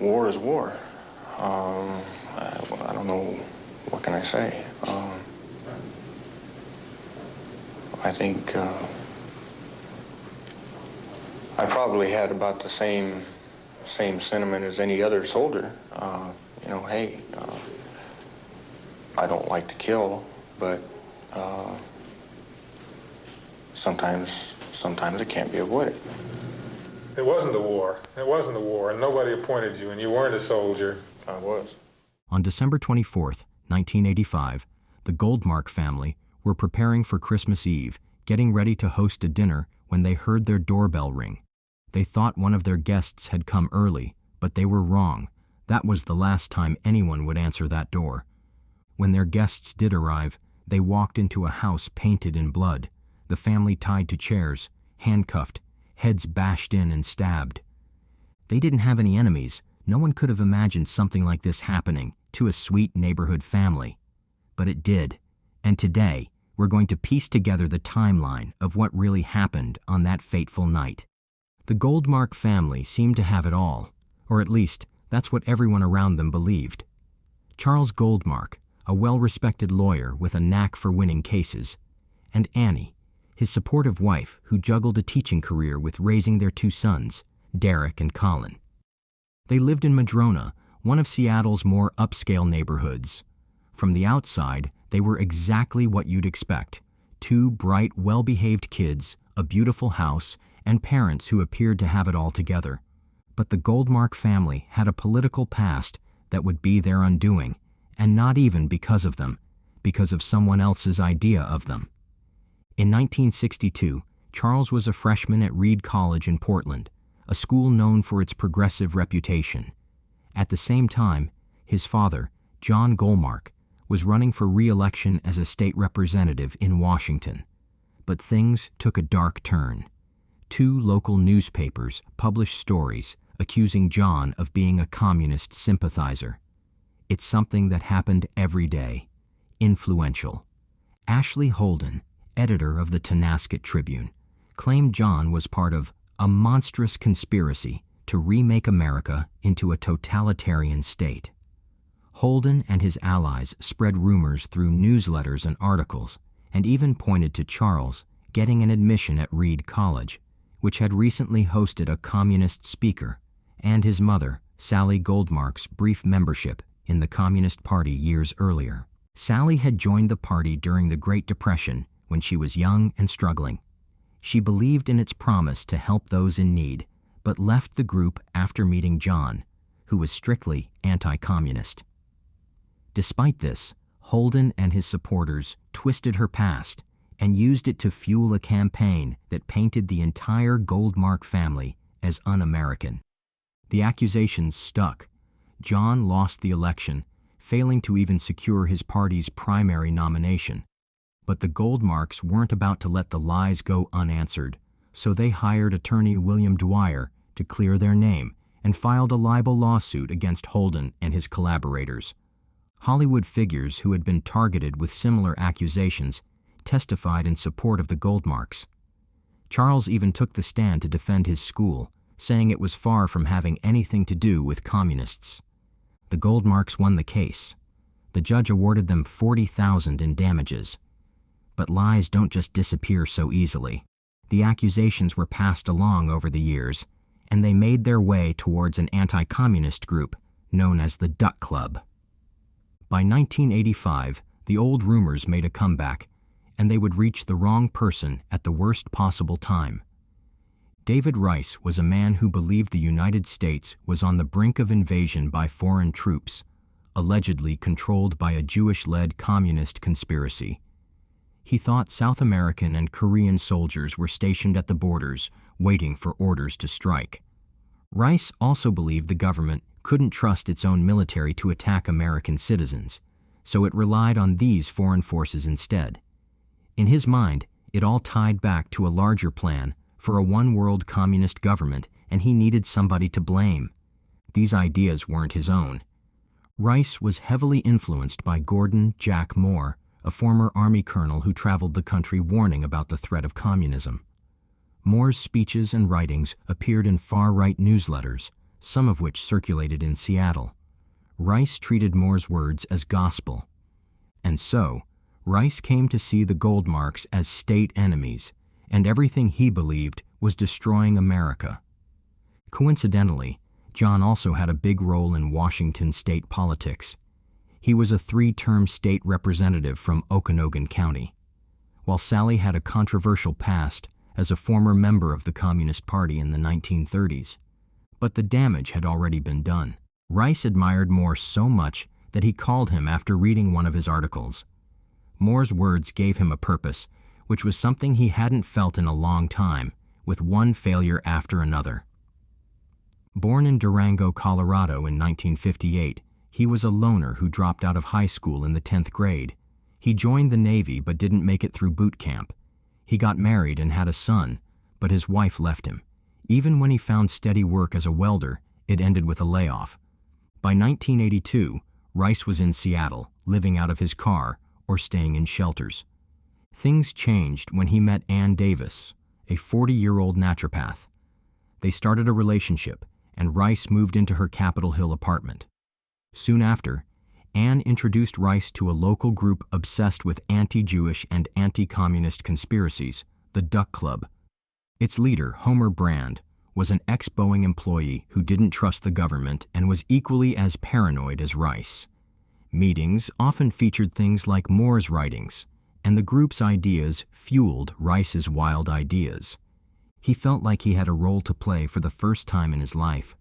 war is war. I don't know, what can I say? I think I probably had about the same sentiment as any other soldier. Hey, I don't like to kill, but sometimes it can't be avoided. It wasn't the war. It wasn't the war, and nobody appointed you, and you weren't a soldier. I was. On December 24th, 1985, the Goldmark family were preparing for Christmas Eve, getting ready to host a dinner when they heard their doorbell ring. They thought one of their guests had come early, but they were wrong. That was the last time anyone would answer that door. When their guests did arrive, they walked into a house painted in blood, the family tied to chairs, handcuffed, heads bashed in and stabbed. They didn't have any enemies. No one could have imagined something like this happening to a sweet neighborhood family. But it did. And today, we're going to piece together the timeline of what really happened on that fateful night. The Goldmark family seemed to have it all, or at least that's what everyone around them believed. Charles Goldmark, a well-respected lawyer with a knack for winning cases, and Annie, his supportive wife who juggled a teaching career with raising their two sons, Derek and Colin. They lived in Madrona, one of Seattle's more upscale neighborhoods. From the outside, they were exactly what you'd expect: two bright, well-behaved kids, a beautiful house, and parents who appeared to have it all together. But the Goldmark family had a political past that would be their undoing, and not even because of them, because of someone else's idea of them. In 1962, Charles was a freshman at Reed College in Portland, a school known for its progressive reputation. At the same time, his father, John Goldmark, was running for re-election as a state representative in Washington. But things took a dark turn. Two local newspapers published stories accusing John of being a communist sympathizer. It's something that happened every day. Influential. Ashley Holden, editor of the Tonasket Tribune, claimed John was part of a monstrous conspiracy to remake America into a totalitarian state. Holden and his allies spread rumors through newsletters and articles, and even pointed to Charles getting an admission at Reed College, which had recently hosted a communist speaker, and his mother, Sally Goldmark's brief membership in the Communist Party years earlier. Sally had joined the party during the Great Depression when she was young and struggling. She believed in its promise to help those in need, but left the group after meeting John, who was strictly anti-communist. Despite this, Holden and his supporters twisted her past and used it to fuel a campaign that painted the entire Goldmark family as un-American. The accusations stuck. John lost the election, failing to even secure his party's primary nomination. But the Goldmarks weren't about to let the lies go unanswered, so they hired attorney William Dwyer to clear their name and filed a libel lawsuit against Holden and his collaborators. Hollywood figures who had been targeted with similar accusations testified in support of the Goldmarks. Charles even took the stand to defend his school, saying it was far from having anything to do with communists. The Goldmarks won the case. The judge awarded them $40,000 in damages. But lies don't just disappear so easily. The accusations were passed along over the years, and they made their way towards an anti-communist group known as the Duck Club. By 1985, the old rumors made a comeback, and they would reach the wrong person at the worst possible time. David Rice was a man who believed the United States was on the brink of invasion by foreign troops, allegedly controlled by a Jewish-led communist conspiracy. He thought South American and Korean soldiers were stationed at the borders, waiting for orders to strike. Rice also believed the government couldn't trust its own military to attack American citizens, so it relied on these foreign forces instead. In his mind, it all tied back to a larger plan for a one-world communist government, and he needed somebody to blame. These ideas weren't his own. Rice was heavily influenced by Gordon Jack Moore, a former Army colonel who traveled the country warning about the threat of communism. Moore's speeches and writings appeared in far-right newsletters, some of which circulated in Seattle. Rice treated Moore's words as gospel. And so, Rice came to see the Goldmarks as state enemies, and everything he believed was destroying America. Coincidentally, John also had a big role in Washington state politics. He was a 3-term state representative from Okanogan County, while Sally had a controversial past as a former member of the Communist Party in the 1930s. But the damage had already been done. Rice admired Moore so much that he called him after reading one of his articles. Moore's words gave him a purpose, which was something he hadn't felt in a long time, with one failure after another. Born in Durango, Colorado in 1958, he was a loner who dropped out of high school in the 10th grade. He joined the Navy but didn't make it through boot camp. He got married and had a son, but his wife left him. Even when he found steady work as a welder, it ended with a layoff. By 1982, Rice was in Seattle, living out of his car or staying in shelters. Things changed when he met Ann Davis, a 40-year-old naturopath. They started a relationship, and Rice moved into her Capitol Hill apartment. Soon after, Ann introduced Rice to a local group obsessed with anti-Jewish and anti-communist conspiracies, the Duck Club. Its leader, Homer Brand, was an ex-Boeing employee who didn't trust the government and was equally as paranoid as Rice. Meetings often featured things like Moore's writings, and the group's ideas fueled Rice's wild ideas. He felt like he had a role to play for the first time in his life.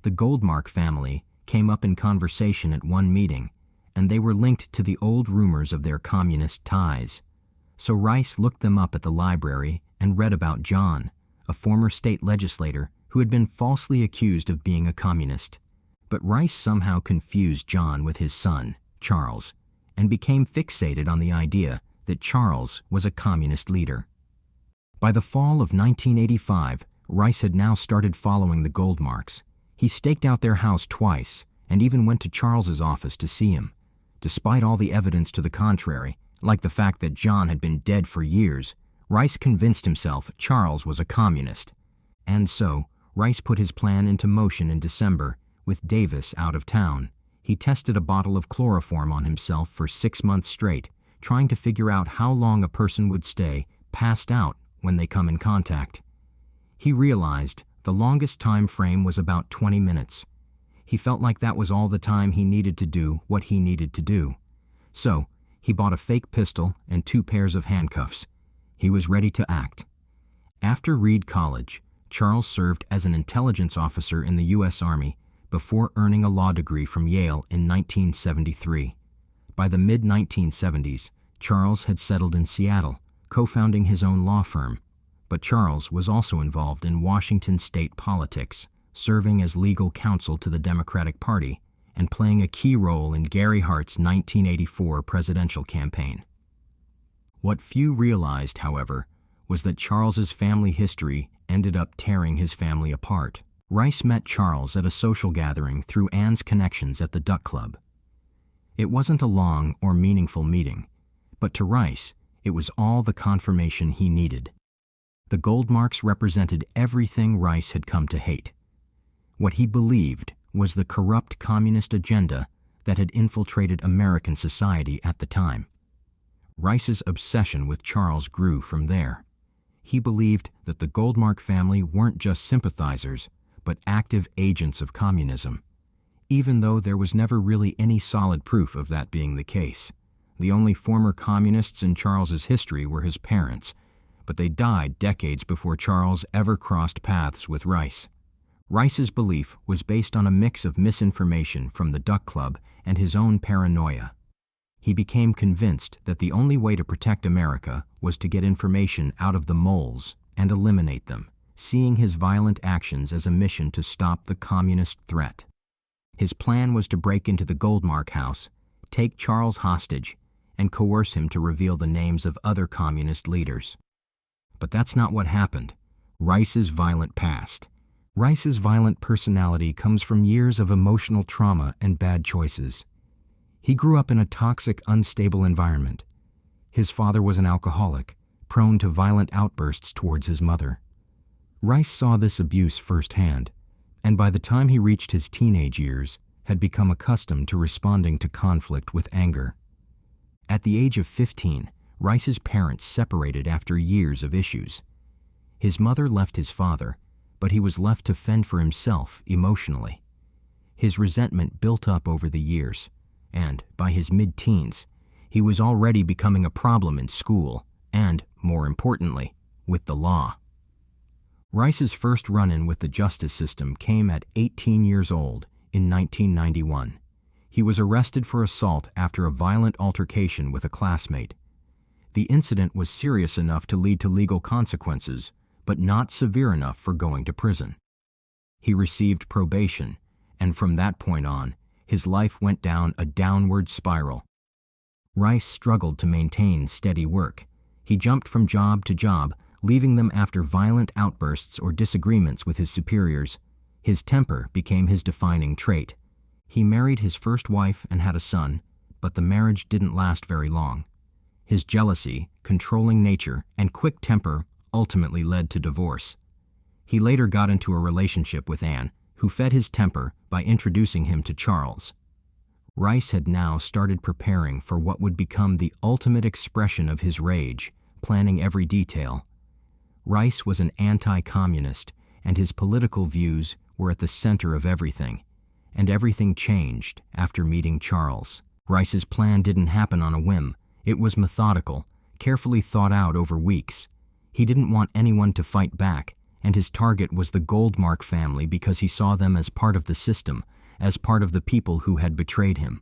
The Goldmark family came up in conversation at one meeting, and they were linked to the old rumors of their communist ties. So Rice looked them up at the library and read about John, a former state legislator who had been falsely accused of being a communist. But Rice somehow confused John with his son, Charles, and became fixated on the idea that Charles was a communist leader. By the fall of 1985, Rice had now started following the Goldmarks. He staked out their house twice and even went to Charles's office to see him. Despite all the evidence to the contrary, like the fact that John had been dead for years, Rice convinced himself Charles was a communist. And so, Rice put his plan into motion in December, with Davis out of town. He tested a bottle of chloroform on himself for 6 months straight, trying to figure out how long a person would stay passed out when they come in contact. He realized the longest time frame was about 20 minutes. He felt like that was all the time he needed to do what he needed to do. So, he bought a fake pistol and 2 pairs of handcuffs. He was ready to act. After Reed College, Charles served as an intelligence officer in the U.S. Army before earning a law degree from Yale in 1973. By the mid-1970s, Charles had settled in Seattle, co-founding his own law firm. But Charles was also involved in Washington state politics, serving as legal counsel to the Democratic Party and playing a key role in Gary Hart's 1984 presidential campaign. What few realized, however, was that Charles's family history ended up tearing his family apart. Rice met Charles at a social gathering through Ann's connections at the Duck Club. It wasn't a long or meaningful meeting, but to Rice, it was all the confirmation he needed. The Goldmarks represented everything Rice had come to hate. What he believed was the corrupt communist agenda that had infiltrated American society at the time. Rice's obsession with Charles grew from there. He believed that the Goldmark family weren't just sympathizers, but active agents of communism, even though there was never really any solid proof of that being the case. The only former communists in Charles's history were his parents, but they died decades before Charles ever crossed paths with Rice. Rice's belief was based on a mix of misinformation from the Duck Club and his own paranoia. He became convinced that the only way to protect America was to get information out of the moles and eliminate them, seeing his violent actions as a mission to stop the communist threat. His plan was to break into the Goldmark house, take Charles hostage, and coerce him to reveal the names of other communist leaders. But that's not what happened. Rice's violent past. Rice's violent personality comes from years of emotional trauma and bad choices. He grew up in a toxic, unstable environment. His father was an alcoholic, prone to violent outbursts towards his mother. Rice saw this abuse firsthand, and by the time he reached his teenage years, had become accustomed to responding to conflict with anger. At the age of 15, Rice's parents separated after years of issues. His mother left his father, but he was left to fend for himself emotionally. His resentment built up over the years, and by his mid-teens, he was already becoming a problem in school and, more importantly, with the law. Rice's first run-in with the justice system came at 18 years old in 1991. He was arrested for assault after a violent altercation with a classmate. The incident was serious enough to lead to legal consequences, but not severe enough for going to prison. He received probation, and from that point on, his life went down a downward spiral. Rice struggled to maintain steady work. He jumped from job to job, leaving them after violent outbursts or disagreements with his superiors. His temper became his defining trait. He married his first wife and had a son, but the marriage didn't last very long. His jealousy, controlling nature, and quick temper ultimately led to divorce. He later got into a relationship with Anne, who fed his temper by introducing him to Charles. Rice had now started preparing for what would become the ultimate expression of his rage, planning every detail. Rice was an anti-communist, and his political views were at the center of everything. And everything changed after meeting Charles. Rice's plan didn't happen on a whim. It was methodical, carefully thought out over weeks. He didn't want anyone to fight back, and his target was the Goldmark family because he saw them as part of the system, as part of the people who had betrayed him.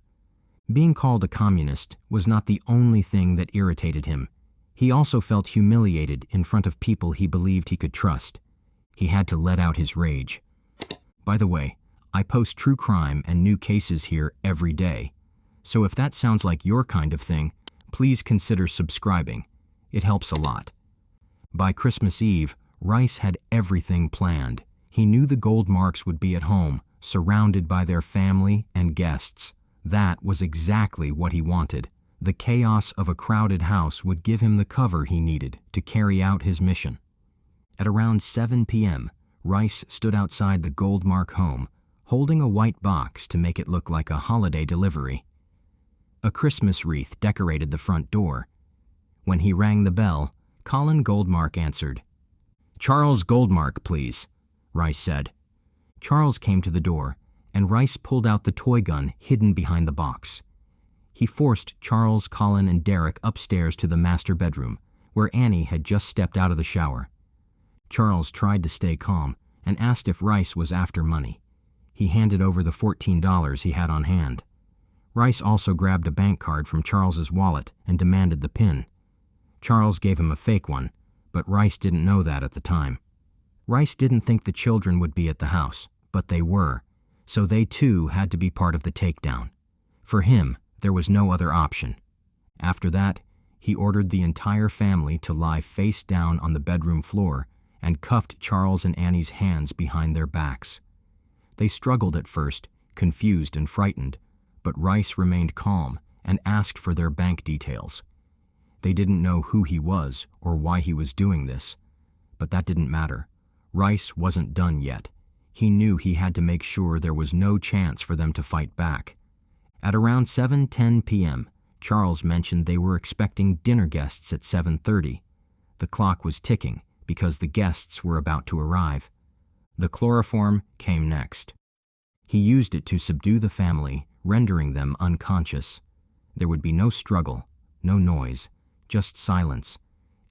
Being called a communist was not the only thing that irritated him. He also felt humiliated in front of people he believed he could trust. He had to let out his rage. By the way, I post true crime and new cases here every day. So if that sounds like your kind of thing, please consider subscribing. It helps a lot. By Christmas Eve, Rice had everything planned. He knew the Goldmarks would be at home, surrounded by their family and guests. That was exactly what he wanted. The chaos of a crowded house would give him the cover he needed to carry out his mission. At around 7 p.m., Rice stood outside the Goldmark home, holding a white box to make it look like a holiday delivery. A Christmas wreath decorated the front door. When he rang the bell, Colin Goldmark answered. "Charles Goldmark, please," Rice said. Charles came to the door, and Rice pulled out the toy gun hidden behind the box. He forced Charles, Colin, and Derek upstairs to the master bedroom, where Annie had just stepped out of the shower. Charles tried to stay calm and asked if Rice was after money. He handed over the $14 he had on hand. Rice also grabbed a bank card from Charles's wallet and demanded the PIN. Charles gave him a fake one, but Rice didn't know that at the time. Rice didn't think the children would be at the house, but they were, so they too had to be part of the takedown. For him, there was no other option. After that, he ordered the entire family to lie face down on the bedroom floor and cuffed Charles and Annie's hands behind their backs. They struggled at first, confused and frightened, but Rice remained calm and asked for their bank details. They didn't know who he was or why he was doing this, but that didn't matter. Rice wasn't done yet. He knew he had to make sure there was no chance for them to fight back. At around 7:10 p.m., Charles mentioned they were expecting dinner guests at 7:30. The clock was ticking because the guests were about to arrive. The chloroform came next. He used it to subdue the family, rendering them unconscious. There would be no struggle, no noise, just silence,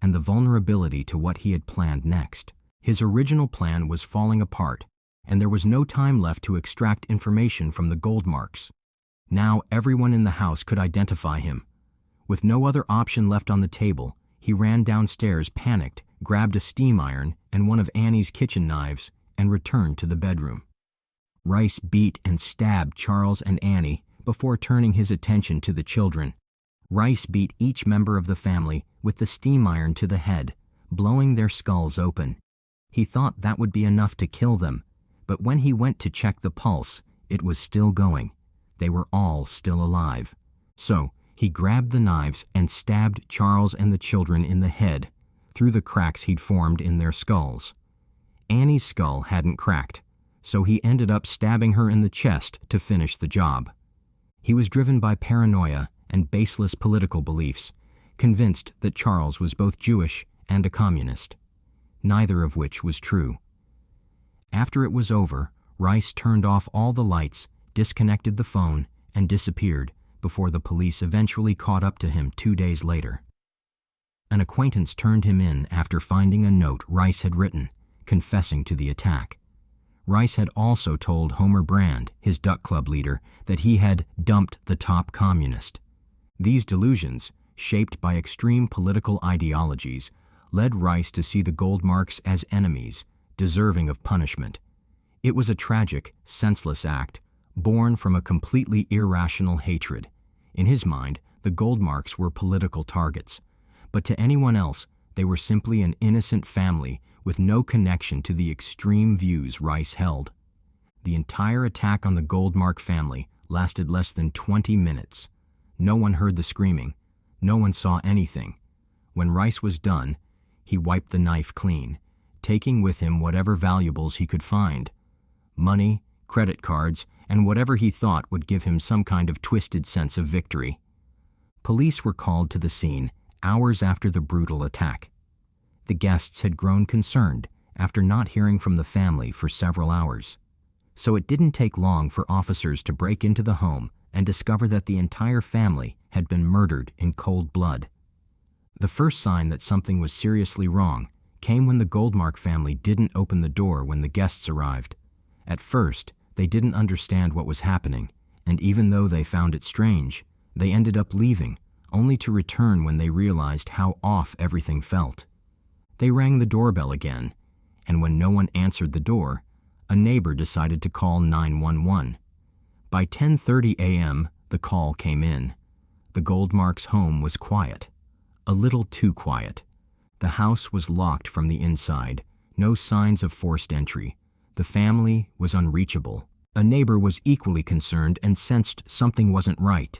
and the vulnerability to what he had planned next. His original plan was falling apart, and there was no time left to extract information from the Goldmarks. Now everyone in the house could identify him. With no other option left on the table, he ran downstairs panicked, grabbed a steam iron and one of Annie's kitchen knives, and returned to the bedroom. Rice beat and stabbed Charles and Annie before turning his attention to the children. Rice beat each member of the family with the steam iron to the head, blowing their skulls open. He thought that would be enough to kill them, but when he went to check the pulse, it was still going. They were all still alive. So he grabbed the knives and stabbed Charles and the children in the head, through the cracks he'd formed in their skulls. Annie's skull hadn't cracked, so he ended up stabbing her in the chest to finish the job. He was driven by paranoia and baseless political beliefs, convinced that Charles was both Jewish and a communist, neither of which was true. After it was over, Rice turned off all the lights, disconnected the phone, and disappeared before the police eventually caught up to him 2 days later. An acquaintance turned him in after finding a note Rice had written, confessing to the attack. Rice had also told Homer Brand, his Duck Club leader, that he had dumped the top communist. These delusions, shaped by extreme political ideologies, led Rice to see the Goldmarks as enemies, deserving of punishment. It was a tragic, senseless act, born from a completely irrational hatred. In his mind, the Goldmarks were political targets, but to anyone else, they were simply an innocent family with no connection to the extreme views Rice held. The entire attack on the Goldmark family lasted less than 20 minutes. No one heard the screaming. No one saw anything. When Rice was done, he wiped the knife clean, taking with him whatever valuables he could find: money, credit cards, and whatever he thought would give him some kind of twisted sense of victory. Police were called to the scene hours after the brutal attack. The guests had grown concerned after not hearing from the family for several hours. So it didn't take long for officers to break into the home and discover that the entire family had been murdered in cold blood. The first sign that something was seriously wrong came when the Goldmark family didn't open the door when the guests arrived. At first, they didn't understand what was happening, and even though they found it strange, they ended up leaving, only to return when they realized how off everything felt. They rang the doorbell again, and when no one answered the door, a neighbor decided to call 911. By 10:30 a.m., the call came in. The Goldmarks' home was quiet. A little too quiet. The house was locked from the inside, no signs of forced entry. The family was unreachable. A neighbor was equally concerned and sensed something wasn't right.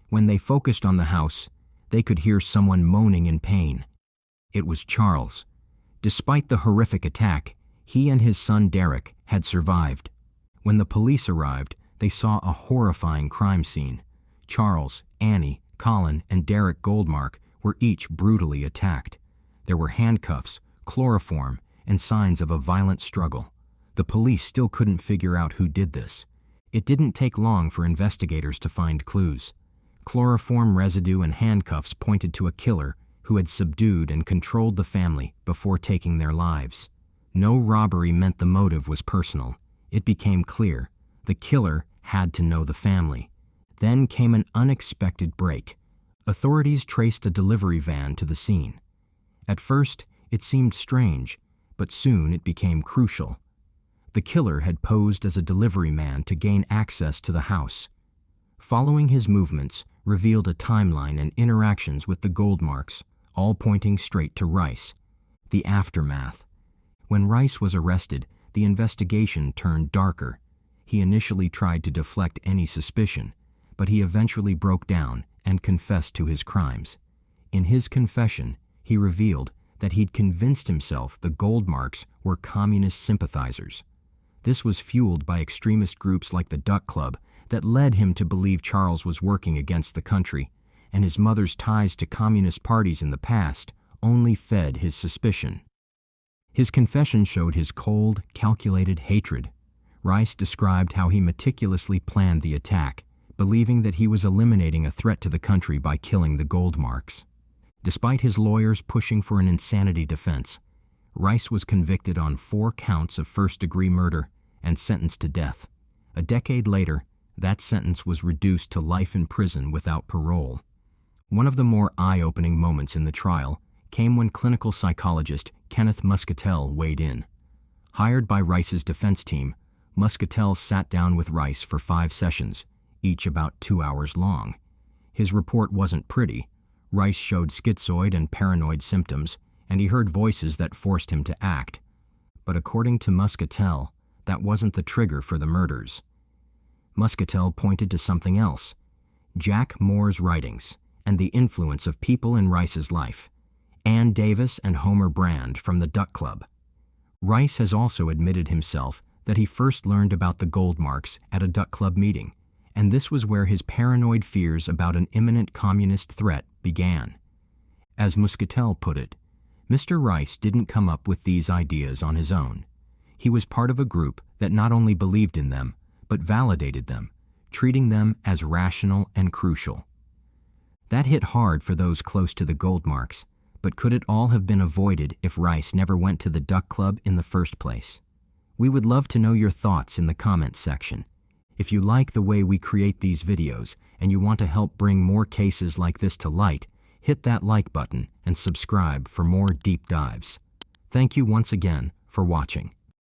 When they focused on the house, they could hear someone moaning in pain. It was Charles. Despite the horrific attack, he and his son Derek had survived. When the police arrived, they saw a horrifying crime scene. Charles, Annie, Colin, and Derek Goldmark were each brutally attacked. There were handcuffs, chloroform, and signs of a violent struggle. The police still couldn't figure out who did this. It didn't take long for investigators to find clues. Chloroform residue and handcuffs pointed to a killer who had subdued and controlled the family before taking their lives. No robbery meant the motive was personal. It became clear. The killer had to know the family. Then came an unexpected break. Authorities traced a delivery van to the scene. At first, it seemed strange, but soon it became crucial. The killer had posed as a delivery man to gain access to the house. Following his movements revealed a timeline and interactions with the Goldmarks, all pointing straight to Rice. The aftermath. When Rice was arrested, the investigation turned darker. He initially tried to deflect any suspicion, but he eventually broke down and confessed to his crimes. In his confession, he revealed that he'd convinced himself the Goldmarks were communist sympathizers. This was fueled by extremist groups like the Duck Club that led him to believe Charles was working against the country, and his mother's ties to communist parties in the past only fed his suspicion. His confession showed his cold, calculated hatred. Rice described how he meticulously planned the attack, believing that he was eliminating a threat to the country by killing the Goldmarks. Despite his lawyers pushing for an insanity defense, Rice was convicted on 4 counts of first-degree murder and sentenced to death. A decade later, that sentence was reduced to life in prison without parole. One of the more eye-opening moments in the trial came when clinical psychologist Kenneth Muscatel weighed in. Hired by Rice's defense team, Muscatel sat down with Rice for 5 sessions, each about 2 hours long. His report wasn't pretty. Rice showed schizoid and paranoid symptoms, and he heard voices that forced him to act. But according to Muscatel, that wasn't the trigger for the murders. Muscatel pointed to something else: Jack Moore's writings and the influence of people in Rice's life. Ann Davis and Homer Brand from the Duck Club. Rice has also admitted himself that he first learned about the gold marks at a Duck Club meeting, and this was where his paranoid fears about an imminent communist threat began. As Muscatel put it, Mr. Rice didn't come up with these ideas on his own. He was part of a group that not only believed in them, but validated them, treating them as rational and crucial. That hit hard for those close to the gold marks, but could it all have been avoided if Rice never went to the Duck Club in the first place? We would love to know your thoughts in the comments section. If you like the way we create these videos and you want to help bring more cases like this to light, hit that like button and subscribe for more deep dives. Thank you once again for watching.